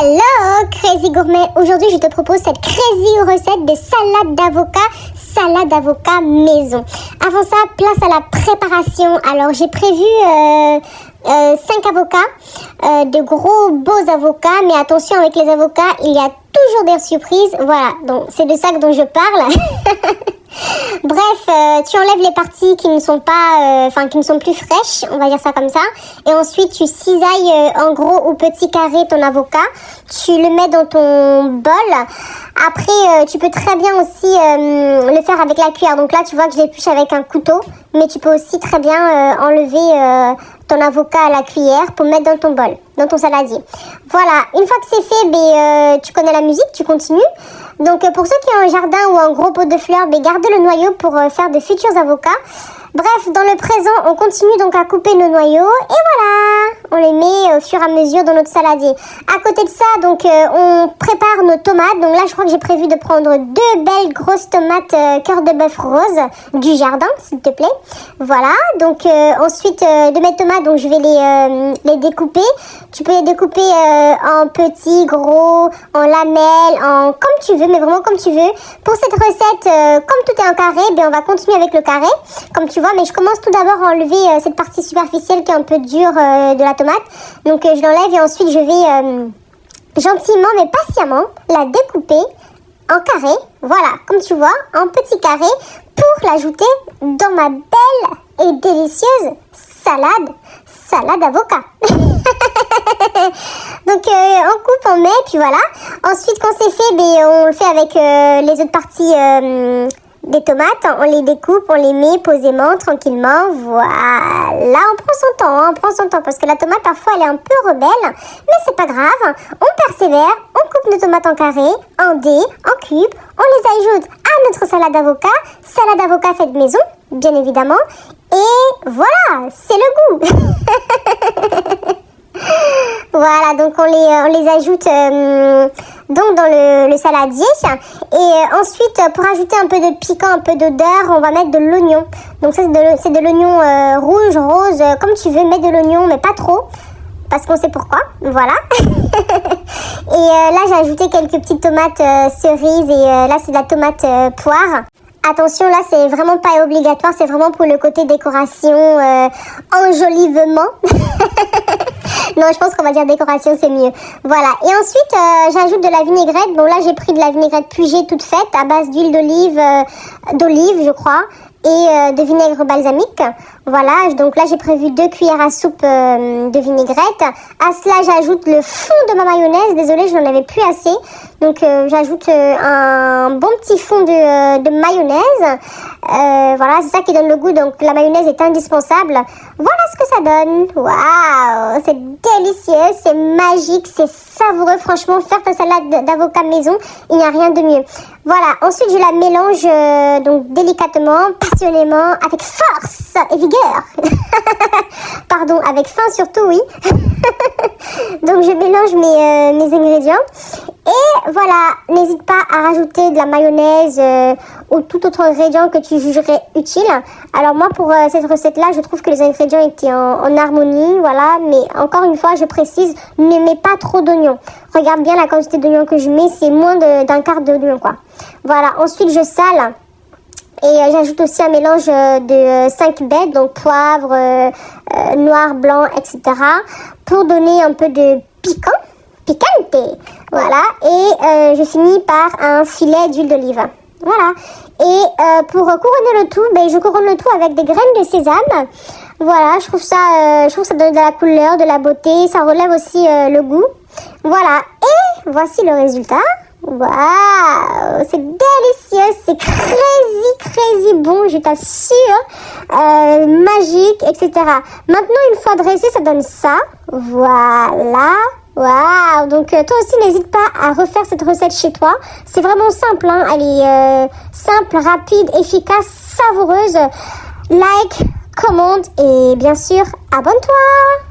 Hello Crazy Gourmet, aujourd'hui je te propose cette crazy recette de salade d'avocat maison. Avant ça, place à la préparation. Alors j'ai prévu 5 avocats, de gros beaux avocats, mais attention avec les avocats, il y a toujours des surprises. Voilà, donc c'est de ça dont je parle. Bref, tu enlèves les parties qui ne sont pas, qui ne sont plus fraîches, on va dire ça comme ça. Et ensuite, tu cisailles en gros ou petit carré ton avocat. Tu le mets dans ton bol. Après, tu peux très bien aussi le faire avec la cuillère. Donc là, tu vois que je l'épluche avec un couteau. Mais tu peux aussi très bien enlever ton avocat à la cuillère pour mettre dans ton bol, dans ton saladier. Voilà, une fois que c'est fait, tu connais la musique, tu continues. Donc pour ceux qui ont un jardin ou un gros pot de fleurs, gardez le noyau pour faire de futurs avocats. Bref, dans le présent, on continue donc à couper nos noyaux et voilà, on les met au fur et à mesure dans notre saladier. À côté de ça, donc on prépare nos tomates. Donc là, je crois que j'ai prévu de prendre 2 belles grosses tomates cœur de bœuf rose du jardin, s'il te plaît. Voilà, donc ensuite de mes tomates, donc je vais les découper. Tu peux les découper en petits, gros, en lamelles, en comme tu veux, mais vraiment comme tu veux. Pour cette recette, comme tout est en carré, on va continuer avec le carré, comme tu vois, mais je commence tout d'abord à enlever cette partie superficielle qui est un peu dure de la tomate. Donc je l'enlève et ensuite je vais gentiment mais patiemment la découper en carré, voilà, comme tu vois, en petits carrés pour l'ajouter dans ma belle et délicieuse salade avocat. Donc on coupe, on met, puis voilà. Ensuite quand c'est fait, on le fait avec les autres parties des tomates, on les découpe, on les met posément, tranquillement, voilà. On prend son temps, parce que la tomate parfois elle est un peu rebelle, mais c'est pas grave, on persévère, on coupe nos tomates en carré, en dés, en cubes, on les ajoute à notre salade d'avocat faite maison, bien évidemment, et voilà, c'est le goût. Voilà, donc on les ajoute donc dans le saladier. Et ensuite, pour ajouter un peu de piquant, un peu d'odeur, on va mettre de l'oignon. Donc ça, c'est de l'oignon rouge, rose, comme tu veux. Mettre de l'oignon, mais pas trop, parce qu'on sait pourquoi. Voilà. Et là, j'ai ajouté quelques petites tomates cerises. Et là, c'est de la tomate poire. Attention, là, c'est vraiment pas obligatoire. C'est vraiment pour le côté décoration, enjolivement. Non, je pense qu'on va dire décoration, c'est mieux. Voilà. Et ensuite, j'ajoute de la vinaigrette. Bon, là, j'ai pris de la vinaigrette Puget toute faite à base d'huile d'olive, je crois, et de vinaigre balsamique. Voilà. Donc là, j'ai prévu 2 cuillères à soupe de vinaigrette. À cela, j'ajoute le fond de ma mayonnaise. Désolée, je n'en avais plus assez. Donc, j'ajoute un bon petit fond de mayonnaise. Voilà, c'est ça qui donne le goût. Donc, la mayonnaise est indispensable. Voilà ce que ça donne. Waouh, c'est délicieux, c'est magique, c'est savoureux. Franchement, faire ta salade d'avocat maison, il n'y a rien de mieux. Voilà, ensuite, je la mélange donc délicatement, passionnément, avec force et vigueur. Pardon, avec faim surtout, oui. Donc, je mélange mes ingrédients. Et voilà, n'hésite pas à rajouter de la mayonnaise ou tout autre ingrédient que tu jugerais utile. Alors moi, pour cette recette-là, je trouve que les ingrédients étaient en harmonie, voilà. Mais encore une fois, je précise, ne mets pas trop d'oignons. Regarde bien la quantité d'oignons que je mets, c'est moins d'un quart d'oignon, quoi. Voilà, ensuite je sale. Et j'ajoute aussi un mélange de 5 baies, donc poivre, noir, blanc, etc. pour donner un peu de piquant. Picante. Voilà, et je finis par un filet d'huile d'olive. Voilà, et pour couronner le tout, je couronne le tout avec des graines de sésame. Voilà, je trouve ça donne de la couleur, de la beauté, ça relève aussi le goût. Voilà, et voici le résultat. Waouh, c'est délicieux, c'est crazy bon, je t'assure, magique, etc. Maintenant, une fois dressé, ça donne ça. Voilà. Waouh, donc toi aussi n'hésite pas à refaire cette recette chez toi. C'est vraiment simple, hein. Elle est simple, rapide, efficace, savoureuse. Like, commente et bien sûr, abonne-toi.